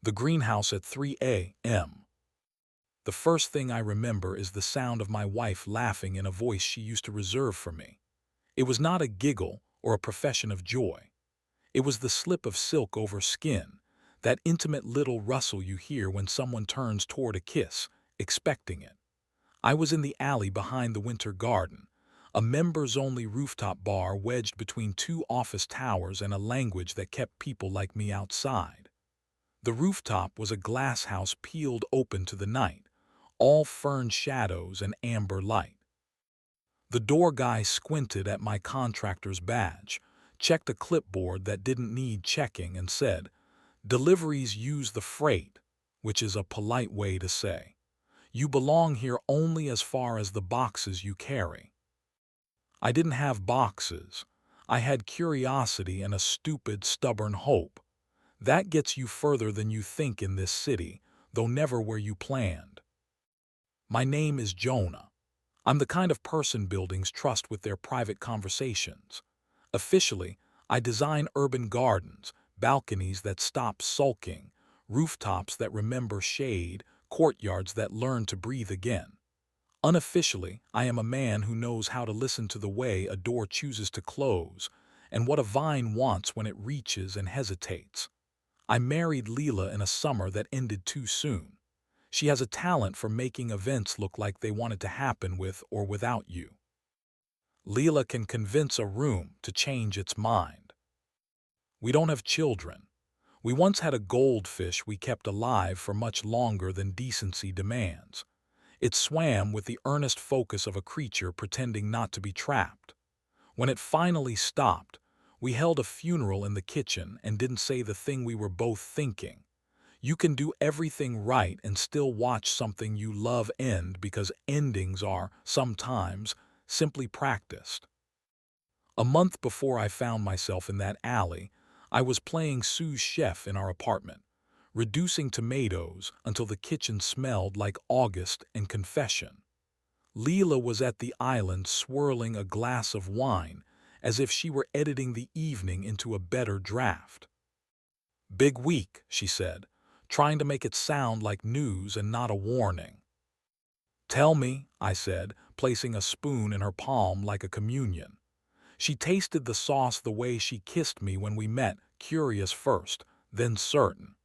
The greenhouse at 3 a.m. The first thing I remember is the sound of my wife laughing in a voice she used to reserve for me. It was not a giggle or a profession of joy. It was the slip of silk over skin, that intimate little rustle you hear when someone turns toward a kiss, expecting it. I was in the alley behind the winter garden, a members-only rooftop bar wedged between two office towers and a language that kept people like me outside. The rooftop was a glass house peeled open to the night, all fern shadows and amber light. The door guy squinted at my contractor's badge, checked a clipboard that didn't need checking, and said, "Deliveries use the freight," which is a polite way to say, "You belong here only as far as the boxes you carry." I didn't have boxes. I had curiosity and a stupid, stubborn hope. That gets you further than you think in this city, though never where you planned. My name is Jonah. I'm the kind of person buildings trust with their private conversations. Officially, I design urban gardens, balconies that stop sulking, rooftops that remember shade, courtyards that learn to breathe again. Unofficially, I am a man who knows how to listen to the way a door chooses to close and what a vine wants when it reaches and hesitates. I married Leela in a summer that ended too soon. She has a talent for making events look like they wanted to happen with or without you. Leela can convince a room to change its mind. We don't have children. We once had a goldfish we kept alive for much longer than decency demands. It swam with the earnest focus of a creature pretending not to be trapped. When it finally stopped, we held a funeral in the kitchen and didn't say the thing we were both thinking. You can do everything right and still watch something you love end because endings are, sometimes, simply practiced. A month before I found myself in that alley, I was playing sous chef in our apartment, reducing tomatoes until the kitchen smelled like August and confession. Leela was at the island swirling a glass of wine as if she were editing the evening into a better draft. "Big week," she said, trying to make it sound like news and not a warning. "Tell me," I said, placing a spoon in her palm like a communion. She tasted the sauce the way she kissed me when we met, curious first, then certain.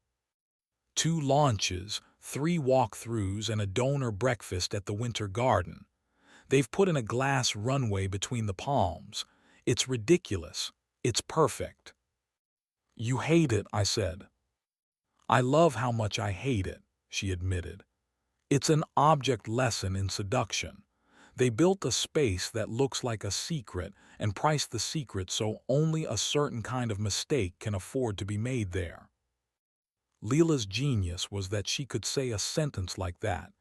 2 launches, 3 walkthroughs, and a donor breakfast at the Winter Garden. They've put in a glass runway between the palms. It's ridiculous. It's perfect. "You hate it," I said. "I love how much I hate it," she admitted. "It's an object lesson in seduction. They built a space that looks like a secret and priced the secret so only a certain kind of mistake can afford to be made there." Leela's genius was that she could say a sentence like that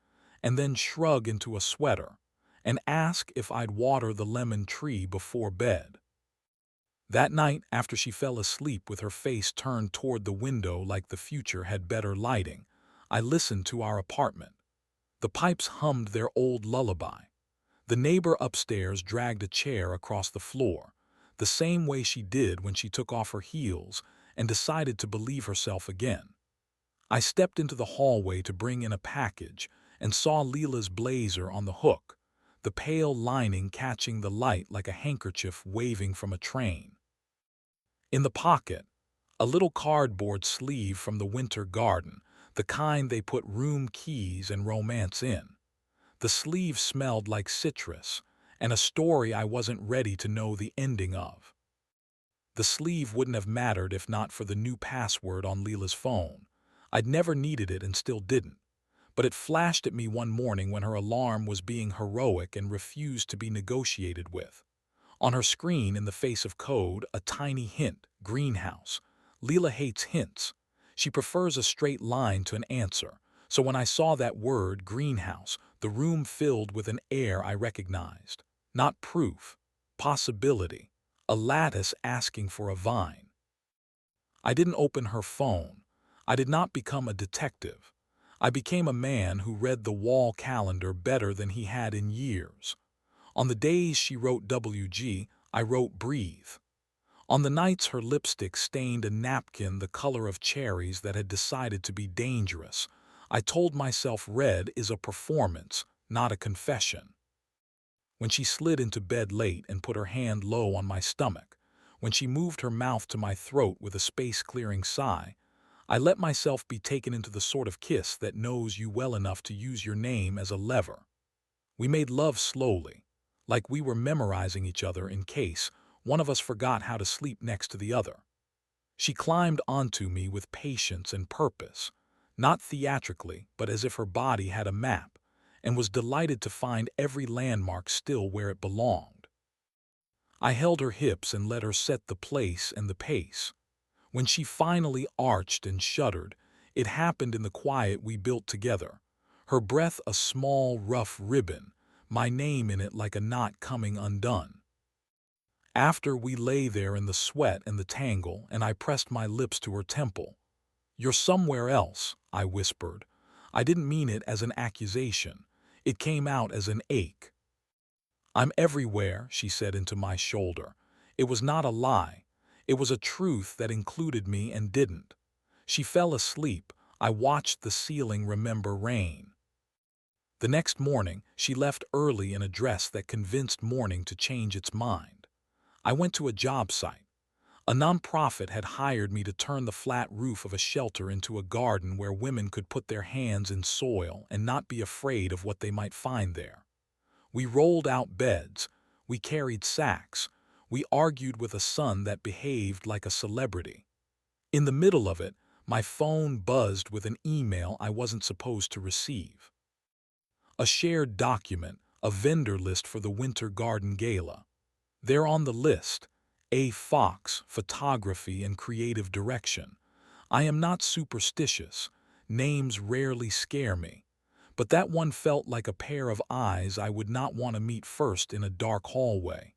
and then shrug into a sweater and ask if I'd water the lemon tree before bed. That night, after she fell asleep with her face turned toward the window like the future had better lighting, I listened to our apartment. The pipes hummed their old lullaby. The neighbor upstairs dragged a chair across the floor, the same way she did when she took off her heels and decided to believe herself again. I stepped into the hallway to bring in a package and saw Leela's blazer on the hook, the pale lining catching the light like a handkerchief waving from a train. In the pocket, a little cardboard sleeve from the Winter Garden, the kind they put room keys and romance in. The sleeve smelled like citrus and a story I wasn't ready to know the ending of. The sleeve wouldn't have mattered if not for the new password on Leela's phone. I'd never needed it and still didn't, but it flashed at me one morning when her alarm was being heroic and refused to be negotiated with. On her screen, in the face of code, a tiny hint, greenhouse. Leela hates hints. She prefers a straight line to an answer. So when I saw that word, greenhouse, the room filled with an air I recognized. Not proof, possibility, a lattice asking for a vine. I didn't open her phone. I did not become a detective. I became a man who read the wall calendar better than he had in years. On the days she wrote WG, I wrote breathe. On the nights her lipstick stained a napkin the color of cherries that had decided to be dangerous, I told myself red is a performance, not a confession. When she slid into bed late and put her hand low on my stomach, when she moved her mouth to my throat with a space-clearing sigh, I let myself be taken into the sort of kiss that knows you well enough to use your name as a lever. We made love slowly, like we were memorizing each other in case one of us forgot how to sleep next to the other. She climbed onto me with patience and purpose, not theatrically, but as if her body had a map, and was delighted to find every landmark still where it belonged. I held her hips and let her set the place and the pace. When she finally arched and shuddered, it happened in the quiet we built together. Her breath a small, rough ribbon, my name in it like a knot coming undone. After we lay there in the sweat and the tangle, and I pressed my lips to her temple. "You're somewhere else," I whispered. I didn't mean it as an accusation. It came out as an ache. "I'm everywhere," she said into my shoulder. It was not a lie. It was a truth that included me and didn't. She fell asleep. I watched the ceiling remember rain. The next morning, she left early in a dress that convinced morning to change its mind. I went to a job site. A nonprofit had hired me to turn the flat roof of a shelter into a garden where women could put their hands in soil and not be afraid of what they might find there. We rolled out beds. We carried sacks. We argued with a sun that behaved like a celebrity. In the middle of it, my phone buzzed with an email I wasn't supposed to receive. A shared document, a vendor list for the Winter Garden Gala. There on the list, A. Fox, photography and creative direction. I am not superstitious. Names rarely scare me. But that one felt like a pair of eyes I would not want to meet first in a dark hallway.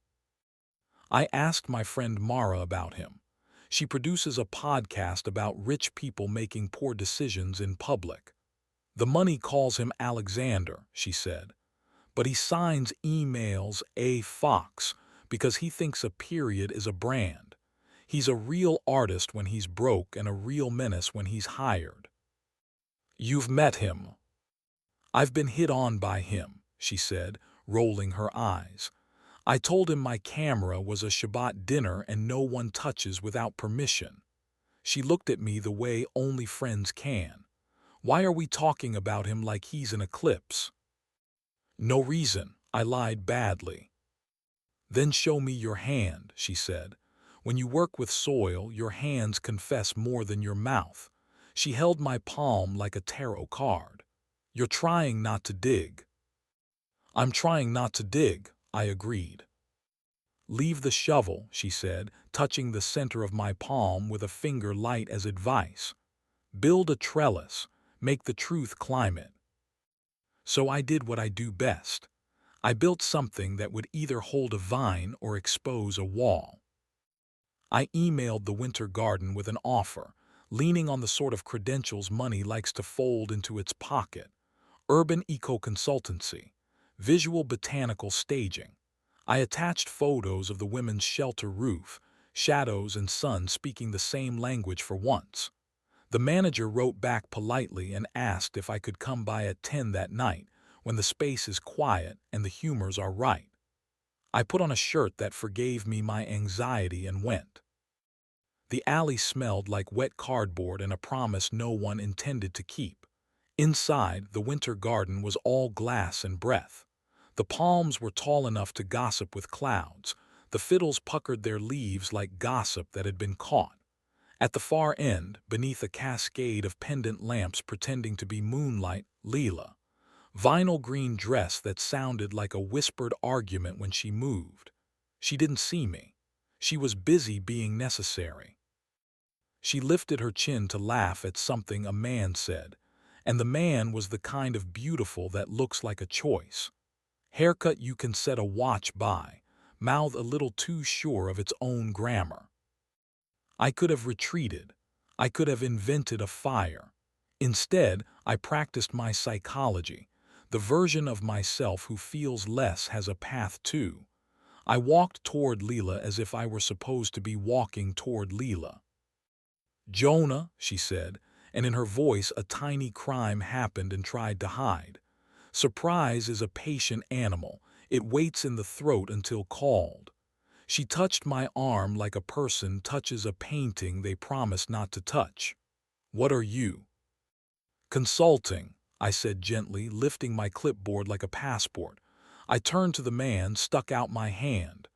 I asked my friend Mara about him. She produces a podcast about rich people making poor decisions in public. "The money calls him Alexander," she said, "but he signs emails A. Fox because he thinks a period is a brand. He's a real artist when he's broke and a real menace when he's hired." "You've met him." "I've been hit on by him," she said, rolling her eyes. "I told him my camera was a Shabbat dinner and no one touches without permission." She looked at me the way only friends can. "Why are we talking about him like he's an eclipse?" "No reason," I lied badly. "Then show me your hand," she said. "When you work with soil, your hands confess more than your mouth." She held my palm like a tarot card. "You're trying not to dig." "I'm trying not to dig," I agreed. "Leave the shovel," she said, touching the center of my palm with a finger light as advice. "Build a trellis, make the truth climb it." So I did what I do best. I built something that would either hold a vine or expose a wall. I emailed the Winter Garden with an offer, leaning on the sort of credentials money likes to fold into its pocket. Urban eco-consultancy, visual botanical staging. I attached photos of the women's shelter roof, shadows and sun speaking the same language for once. The manager wrote back politely and asked if I could come by at 10 that night, when the space is quiet and the humors are right. I put on a shirt that forgave me my anxiety and went. The alley smelled like wet cardboard and a promise no one intended to keep. Inside, the Winter Garden was all glass and breath. The palms were tall enough to gossip with clouds. The fiddles puckered their leaves like gossip that had been caught. At the far end, beneath a cascade of pendant lamps pretending to be moonlight, Leela. Vinyl green dress that sounded like a whispered argument when she moved. She didn't see me. She was busy being necessary. She lifted her chin to laugh at something a man said, and the man was the kind of beautiful that looks like a choice. Haircut you can set a watch by, mouth a little too sure of its own grammar. I could have retreated. I could have invented a fire. Instead, I practiced my psychology, the version of myself who feels less has a path too. I walked toward Leela as if I were supposed to be walking toward Leela. "Jonah," she said, and in her voice a tiny crime happened and tried to hide. Surprise is a patient animal. It waits in the throat until called. She touched my arm like a person touches a painting they promised not to touch. "What are you?" "Consulting," I said gently, lifting my clipboard like a passport. I turned to the man, stuck out my hand.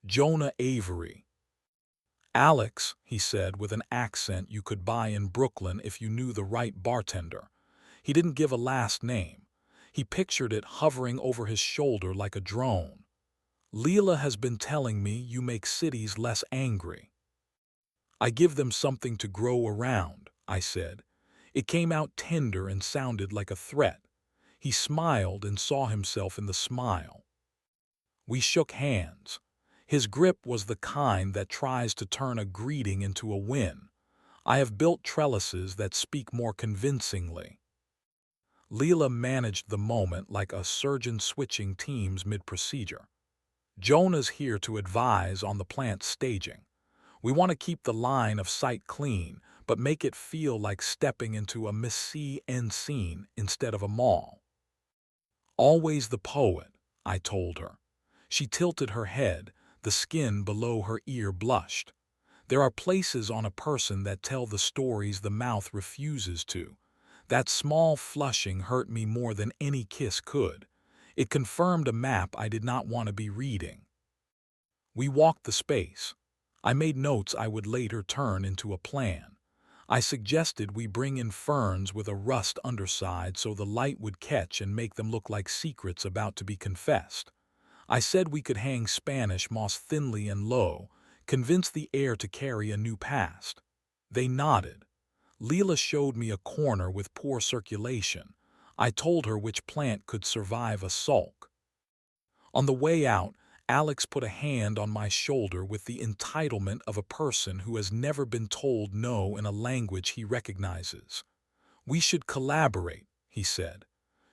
"Jonah Avery." "Alex," he said with an accent you could buy in Brooklyn if you knew the right bartender. He didn't give a last name. He pictured it hovering over his shoulder like a drone. "Leela has been telling me you make cities less angry." "I give them something to grow around," I said. It came out tender and sounded like a threat. He smiled and saw himself in the smile. We shook hands. His grip was the kind that tries to turn a greeting into a win. I have built trellises that speak more convincingly. Leela managed the moment like a surgeon switching teams mid-procedure. "Jonah's here to advise on the plant's staging. We want to keep the line of sight clean, but make it feel like stepping into a Miss C.N. scene instead of a mall." "Always the poet," I told her. She tilted her head, the skin below her ear blushed. There are places on a person that tell the stories the mouth refuses to. That small flushing hurt me more than any kiss could. It confirmed a map I did not want to be reading. We walked the space. I made notes I would later turn into a plan. I suggested we bring in ferns with a rust underside so the light would catch and make them look like secrets about to be confessed. I said we could hang Spanish moss thinly and low, convince the air to carry a new past. They nodded. Leela showed me a corner with poor circulation. I told her which plant could survive a sulk. On the way out, Alex put a hand on my shoulder with the entitlement of a person who has never been told no in a language he recognizes. "We should collaborate," he said.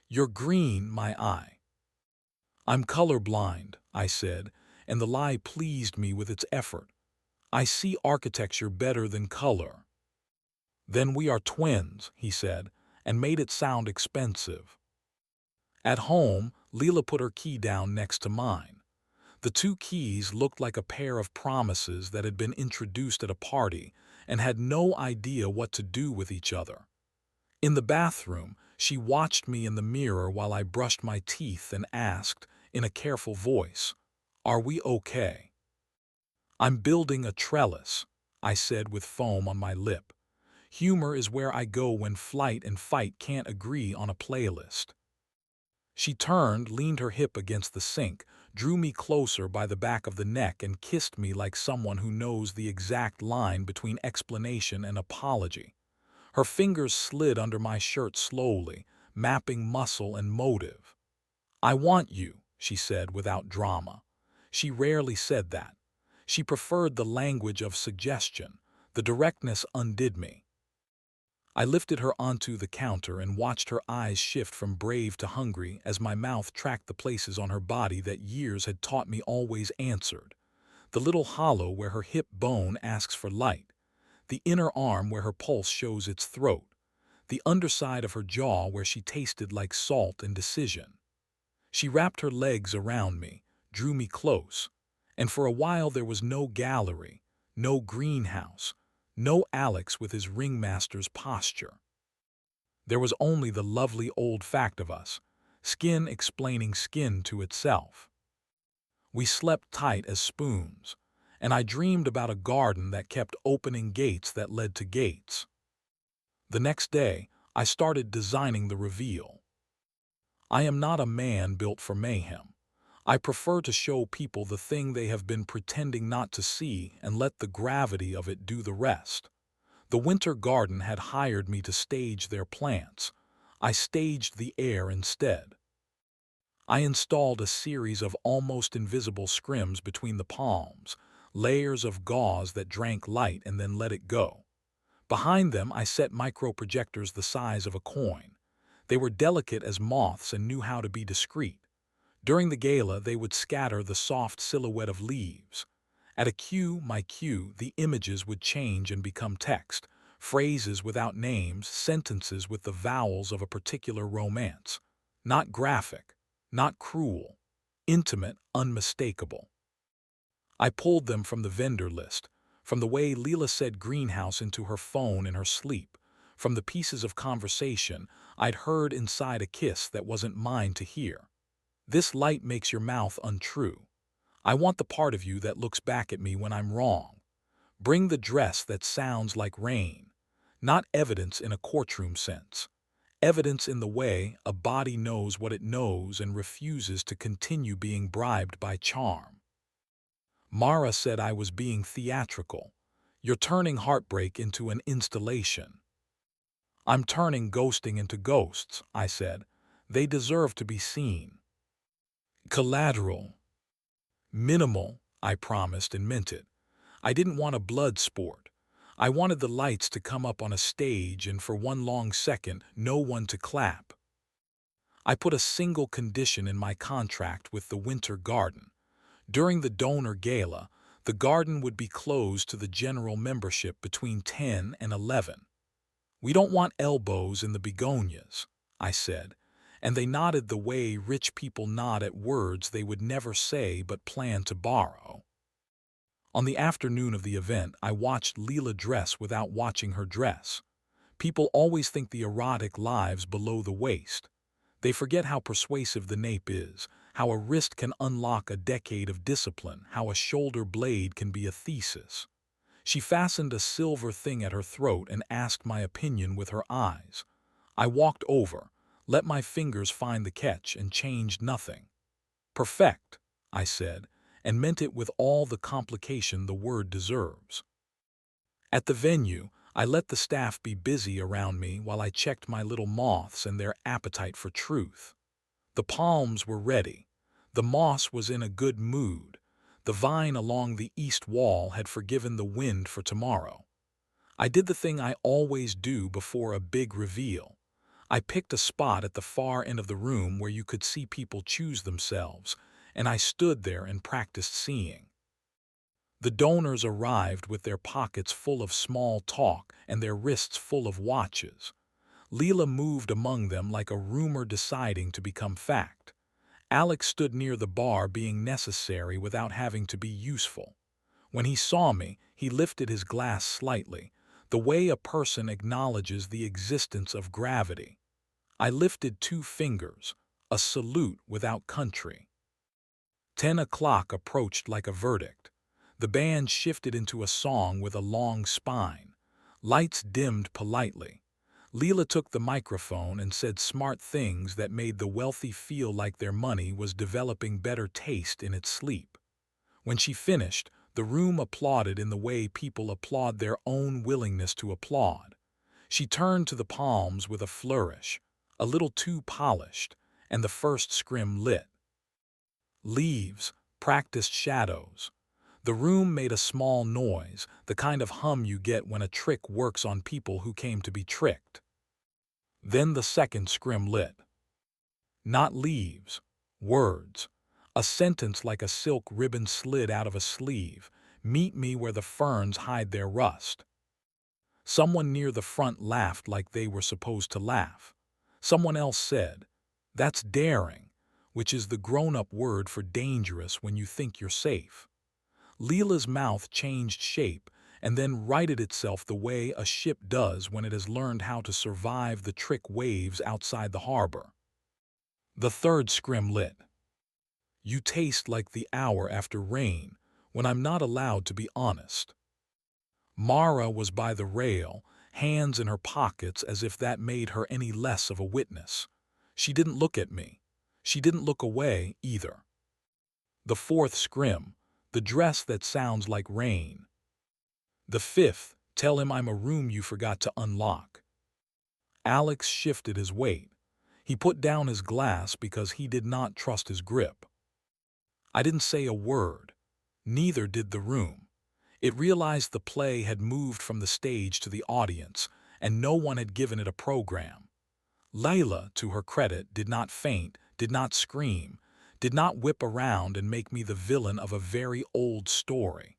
"You're green, my eye." "I'm colorblind," I said, and the lie pleased me with its effort. "I see architecture better than color." "Then we are twins," he said, and made it sound expensive. At home, Leela put her key down next to mine. The two keys looked like a pair of promises that had been introduced at a party and had no idea what to do with each other. In the bathroom, she watched me in the mirror while I brushed my teeth and asked, in a careful voice, "Are we okay?" "I'm building a trellis," I said with foam on my lip. Humor is where I go when flight and fight can't agree on a playlist. She turned, leaned her hip against the sink, drew me closer by the back of the neck and kissed me like someone who knows the exact line between explanation and apology. Her fingers slid under my shirt slowly, mapping muscle and motive. "I want you," she said without drama. She rarely said that. She preferred the language of suggestion. The directness undid me. I lifted her onto the counter and watched her eyes shift from brave to hungry as my mouth tracked the places on her body that years had taught me always answered. The little hollow where her hip bone asks for light. The inner arm where her pulse shows its throat. The underside of her jaw where she tasted like salt and decision. She wrapped her legs around me, drew me close, and for a while there was no gallery, no greenhouse, no Alex with his ringmaster's posture. There was only the lovely old fact of us, skin explaining skin to itself. We slept tight as spoons, and I dreamed about a garden that kept opening gates that led to gates. The next day, I started designing the reveal. I am not a man built for mayhem. I prefer to show people the thing they have been pretending not to see and let the gravity of it do the rest. The winter garden had hired me to stage their plants. I staged the air instead. I installed a series of almost invisible scrims between the palms, layers of gauze that drank light and then let it go. Behind them I set microprojectors the size of a coin. They were delicate as moths and knew how to be discreet. During the gala, they would scatter the soft silhouette of leaves. At a cue, my cue, the images would change and become text, phrases without names, sentences with the vowels of a particular romance. Not graphic, not cruel, intimate, unmistakable. I pulled them from the vendor list, from the way Leela said greenhouse into her phone in her sleep, from the pieces of conversation I'd heard inside a kiss that wasn't mine to hear. This light makes your mouth untrue. I want the part of you that looks back at me when I'm wrong. Bring the dress that sounds like rain. Not evidence in a courtroom sense. Evidence in the way a body knows what it knows and refuses to continue being bribed by charm. Mara said I was being theatrical. You're turning heartbreak into an installation. I'm turning ghosting into ghosts, I said. They deserve to be seen. Collateral. Minimal, I promised and meant it. I didn't want a blood sport. I wanted the lights to come up on a stage and for one long second, no one to clap. I put a single condition in my contract with the Winter Garden. During the donor gala, the garden would be closed to the general membership between 10 and 11. We don't want elbows in the begonias, I said, and they nodded the way rich people nod at words they would never say but plan to borrow. On the afternoon of the event, I watched Leela dress without watching her dress. People always think the erotic lives below the waist. They forget how persuasive the nape is, how a wrist can unlock a decade of discipline, how a shoulder blade can be a thesis. She fastened a silver thing at her throat and asked my opinion with her eyes. I walked over, let my fingers find the catch, and changed nothing. Perfect, I said, and meant it with all the complication the word deserves. At the venue, I let the staff be busy around me while I checked my little moths and their appetite for truth. The palms were ready. The moss was in a good mood. The vine along the east wall had forgiven the wind for tomorrow. I did the thing I always do before a big reveal. I picked a spot at the far end of the room where you could see people choose themselves, and I stood there and practiced seeing. The donors arrived with their pockets full of small talk and their wrists full of watches. Leela moved among them like a rumor deciding to become fact. Alex stood near the bar being necessary without having to be useful. When he saw me, he lifted his glass slightly, the way a person acknowledges the existence of gravity. I lifted 2 fingers, a salute without country. 10 o'clock approached like a verdict. The band shifted into a song with a long spine. Lights dimmed politely. Leela took the microphone and said smart things that made the wealthy feel like their money was developing better taste in its sleep. When she finished, the room applauded in the way people applaud their own willingness to applaud. She turned to the palms with a flourish, a little too polished, and the first scrim lit. Leaves, practiced shadows. The room made a small noise, the kind of hum you get when a trick works on people who came to be tricked. Then the second scrim lit. Not leaves, words. A sentence like a silk ribbon slid out of a sleeve. Meet me where the ferns hide their rust. Someone near the front laughed like they were supposed to laugh. Someone else said, "That's daring," which is the grown-up word for dangerous when you think you're safe. Leela's mouth changed shape and then righted itself the way a ship does when it has learned how to survive the trick waves outside the harbor. The third scrim lit. You taste like the hour after rain, when I'm not allowed to be honest. Mara was by the rail, hands in her pockets as if that made her any less of a witness. She didn't look at me. She didn't look away, either. The fourth scrim, the dress that sounds like rain. The fifth, tell him I'm a room you forgot to unlock. Alex shifted his weight. He put down his glass because he did not trust his grip. I didn't say a word. Neither did the room. It realized the play had moved from the stage to the audience, and no one had given it a program. Layla, to her credit, did not faint, did not scream, did not whip around and make me the villain of a very old story.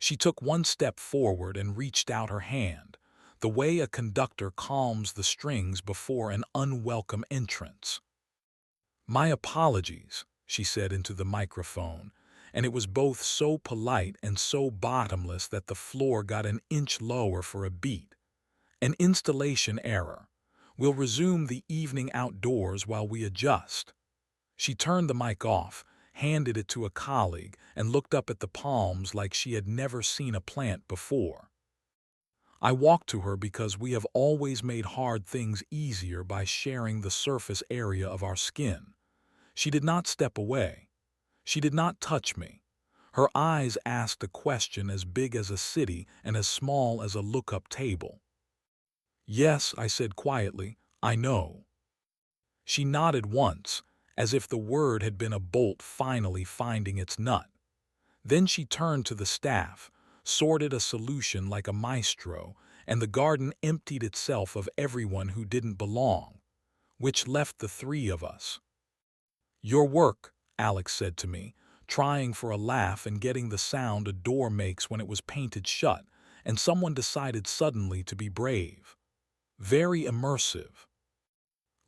She took one step forward and reached out her hand, the way a conductor calms the strings before an unwelcome entrance. "My apologies," she said into the microphone, and it was both so polite and so bottomless that the floor got an inch lower for a beat. "An installation error. We'll resume the evening outdoors while we adjust." She turned the mic off, handed it to a colleague, and looked up at the palms like she had never seen a plant before. I walked to her because we have always made hard things easier by sharing the surface area of our skin. She did not step away. She did not touch me. Her eyes asked a question as big as a city and as small as a look-up table. "Yes," I said quietly, "I know." She nodded once, as if the word had been a bolt finally finding its nut. Then she turned to the staff, sorted a solution like a maestro, and the garden emptied itself of everyone who didn't belong, which left the three of us. "Your work," Alex said to me, trying for a laugh and getting the sound a door makes when it was painted shut, and someone decided suddenly to be brave. "Very immersive."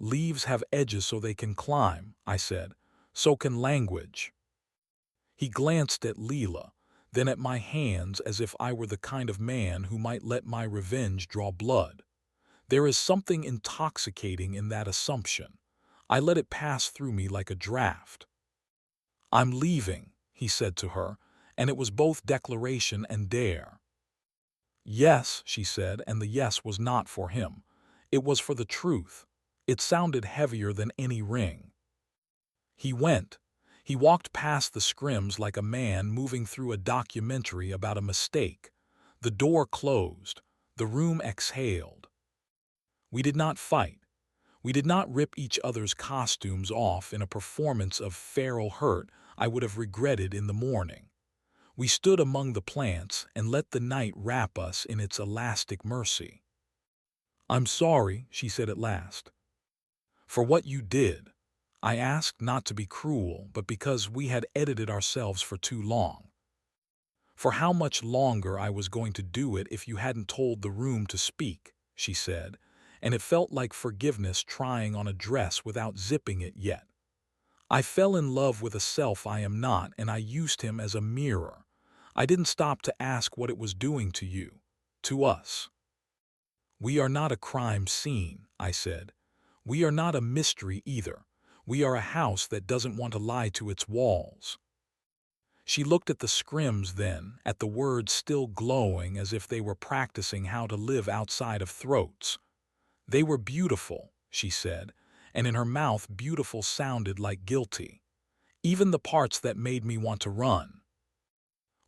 "Leaves have edges so they can climb," I said. "So can language." He glanced at Leela, then at my hands as if I were the kind of man who might let my revenge draw blood. There is something intoxicating in that assumption. I let it pass through me like a draft. "I'm leaving," he said to her, and it was both declaration and dare. "Yes," she said, and the yes was not for him. It was for the truth. It sounded heavier than any ring. He went. He walked past the scrims like a man moving through a documentary about a mistake. The door closed. The room exhaled. We did not fight. We did not rip each other's costumes off in a performance of feral hurt I would have regretted in the morning. We stood among the plants and let the night wrap us in its elastic mercy. "I'm sorry," she said at last. "For what you did." I asked not to be cruel, but because we had edited ourselves for too long. "For how much longer I was going to do it if you hadn't told the room to speak," she said, and it felt like forgiveness trying on a dress without zipping it yet. "I fell in love with a self I am not, and I used him as a mirror. I didn't stop to ask what it was doing to you, to us." "We are not a crime scene," I said. "We are not a mystery either. We are a house that doesn't want to lie to its walls." She looked at the scrims then, at the words still glowing as if they were practicing how to live outside of throats. "They were beautiful," she said, and in her mouth beautiful sounded like guilty. "Even the parts that made me want to run."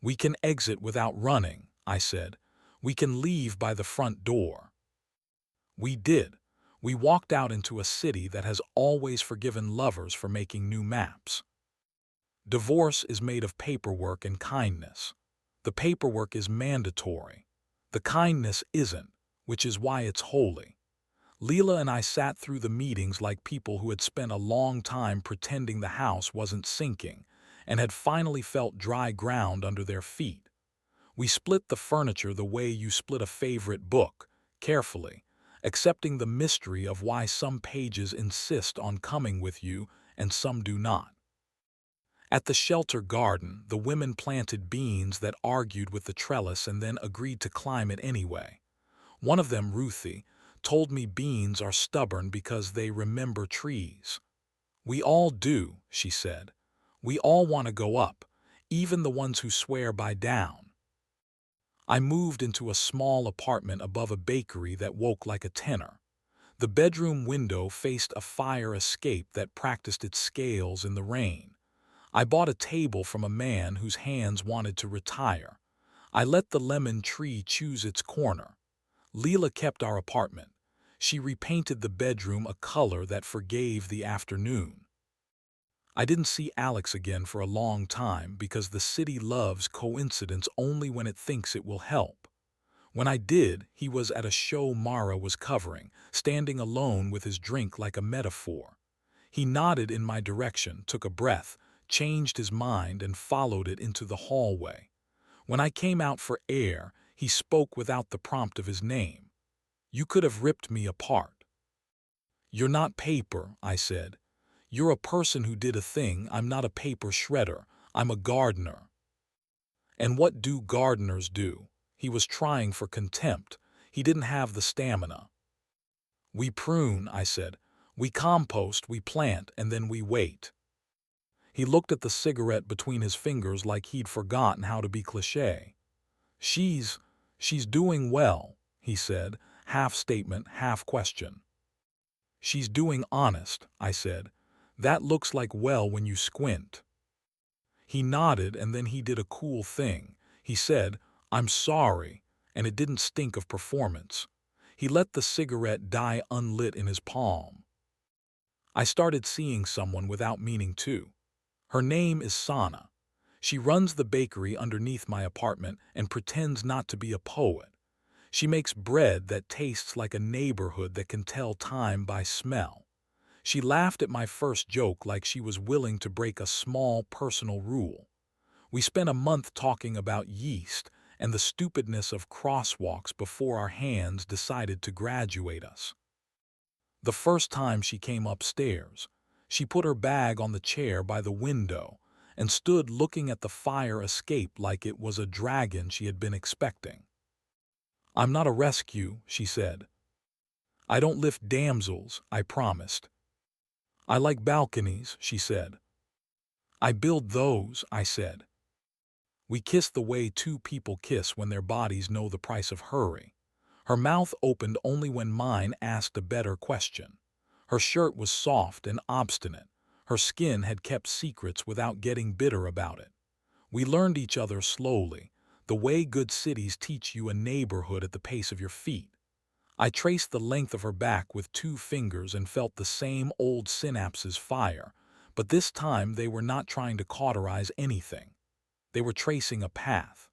"We can exit without running," I said. "We can leave by the front door." We did. We walked out into a city that has always forgiven lovers for making new maps. Divorce is made of paperwork and kindness. The paperwork is mandatory. The kindness isn't, which is why it's holy. Leela and I sat through the meetings like people who had spent a long time pretending the house wasn't sinking and had finally felt dry ground under their feet. We split the furniture the way you split a favorite book, carefully, accepting the mystery of why some pages insist on coming with you and some do not. At the shelter garden, the women planted beans that argued with the trellis and then agreed to climb it anyway. One of them, Ruthie, told me beans are stubborn because they remember trees. "We all do," she said. "We all want to go up, even the ones who swear by down." I moved into a small apartment above a bakery that woke like a tenor. The bedroom window faced a fire escape that practiced its scales in the rain. I bought a table from a man whose hands wanted to retire. I let the lemon tree choose its corner. Leela kept our apartment. She repainted the bedroom a color that forgave the afternoon. I didn't see Alex again for a long time because the city loves coincidence only when it thinks it will help. When I did, he was at a show Mara was covering, standing alone with his drink like a metaphor. He nodded in my direction, took a breath, changed his mind, and followed it into the hallway. When I came out for air, he spoke without the prompt of his name. "You could have ripped me apart." "You're not paper," I said. "You're a person who did a thing. I'm not a paper shredder. I'm a gardener." "And what do gardeners do?" He was trying for contempt. He didn't have the stamina. "We prune," I said. "We compost, we plant, and then we wait." He looked at the cigarette between his fingers like he'd forgotten how to be cliché. She's doing well," he said, half statement, half question. "She's doing honest," I said. "That looks like well when you squint." He nodded, and then he did a cool thing. He said, "I'm sorry," and it didn't stink of performance. He let the cigarette die unlit in his palm. I started seeing someone without meaning to. Her name is Sana. She runs the bakery underneath my apartment and pretends not to be a poet. She makes bread that tastes like a neighborhood that can tell time by smell. She laughed at my first joke like she was willing to break a small personal rule. We spent a month talking about yeast and the stupidness of crosswalks before our hands decided to graduate us. The first time she came upstairs, she put her bag on the chair by the window and stood looking at the fire escape like it was a dragon she had been expecting. "I'm not a rescue," she said. "I don't lift damsels," I promised. "I like balconies," she said. "I build those," I said. We kissed the way two people kiss when their bodies know the price of hurry. Her mouth opened only when mine asked a better question. Her shirt was soft and obstinate. Her skin had kept secrets without getting bitter about it. We learned each other slowly, the way good cities teach you a neighborhood at the pace of your feet. I traced the length of her back with 2 fingers and felt the same old synapses fire, but this time they were not trying to cauterize anything. They were tracing a path.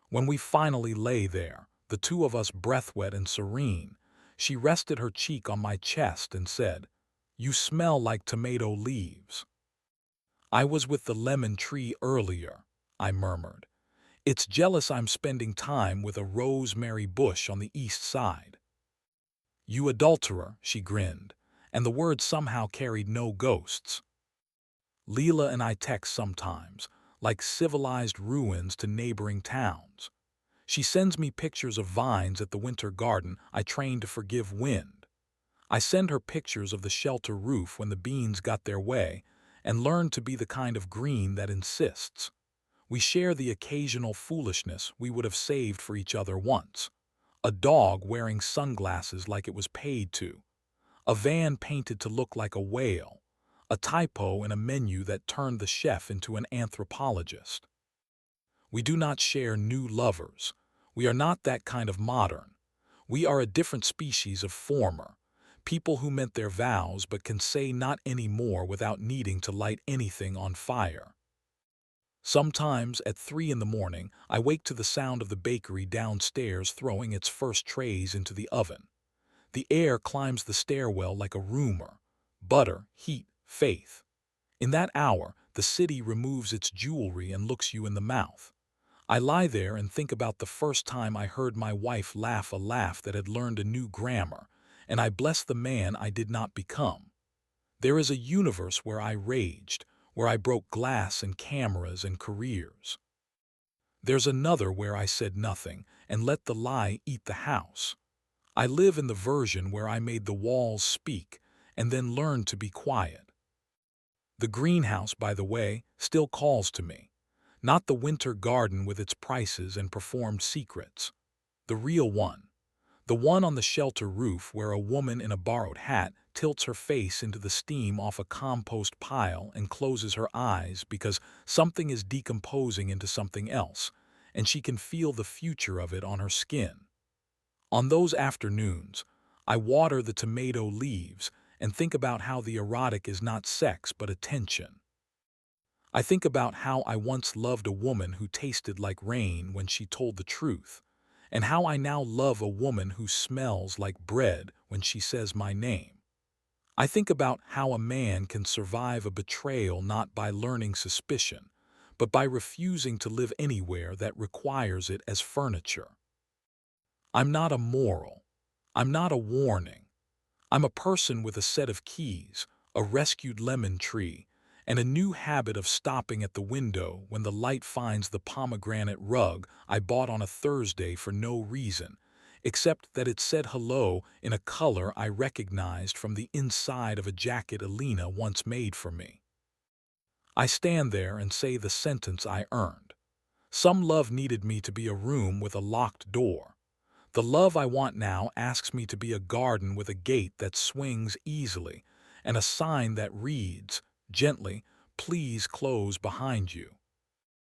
When we finally lay there, the two of us breath-wet and serene, she rested her cheek on my chest and said, "You smell like tomato leaves." "I was with the lemon tree earlier," I murmured. "It's jealous I'm spending time with a rosemary bush on the east side." "You adulterer," she grinned, and the word somehow carried no ghosts. Leela and I text sometimes, like civilized ruins to neighboring towns. She sends me pictures of vines at the winter garden I trained to forgive wind. I send her pictures of the shelter roof when the beans got their way, and learned to be the kind of green that insists. We share the occasional foolishness we would have saved for each other once. A dog wearing sunglasses like it was paid to. A van painted to look like a whale. A typo in a menu that turned the chef into an anthropologist. We do not share new lovers. We are not that kind of modern. We are a different species of former. People who meant their vows but can say not anymore without needing to light anything on fire. Sometimes at 3 in the morning, I wake to the sound of the bakery downstairs throwing its first trays into the oven. The air climbs the stairwell like a rumor. Butter, heat, faith. In that hour, the city removes its jewelry and looks you in the mouth. I lie there and think about the first time I heard my wife laugh a laugh that had learned a new grammar, and I bless the man I did not become. There is a universe where I raged, where I broke glass and cameras and careers. There's another where I said nothing and let the lie eat the house. I live in the version where I made the walls speak and then learned to be quiet. The greenhouse, by the way, still calls to me. Not the winter garden with its prices and performed secrets. The real one. The one on the shelter roof where a woman in a borrowed hat tilts her face into the steam off a compost pile and closes her eyes because something is decomposing into something else, and she can feel the future of it on her skin. On those afternoons, I water the tomato leaves and think about how the erotic is not sex but attention. I think about how I once loved a woman who tasted like rain when she told the truth, and how I now love a woman who smells like bread when she says my name. I think about how a man can survive a betrayal not by learning suspicion, but by refusing to live anywhere that requires it as furniture. I'm not a moral. I'm not a warning. I'm a person with a set of keys, a rescued lemon tree, and a new habit of stopping at the window when the light finds the pomegranate rug I bought on a Thursday for no reason, except that it said hello in a color I recognized from the inside of a jacket Alina once made for me. I stand there and say the sentence I earned. Some love needed me to be a room with a locked door. The love I want now asks me to be a garden with a gate that swings easily and a sign that reads, gently, "Please close behind you."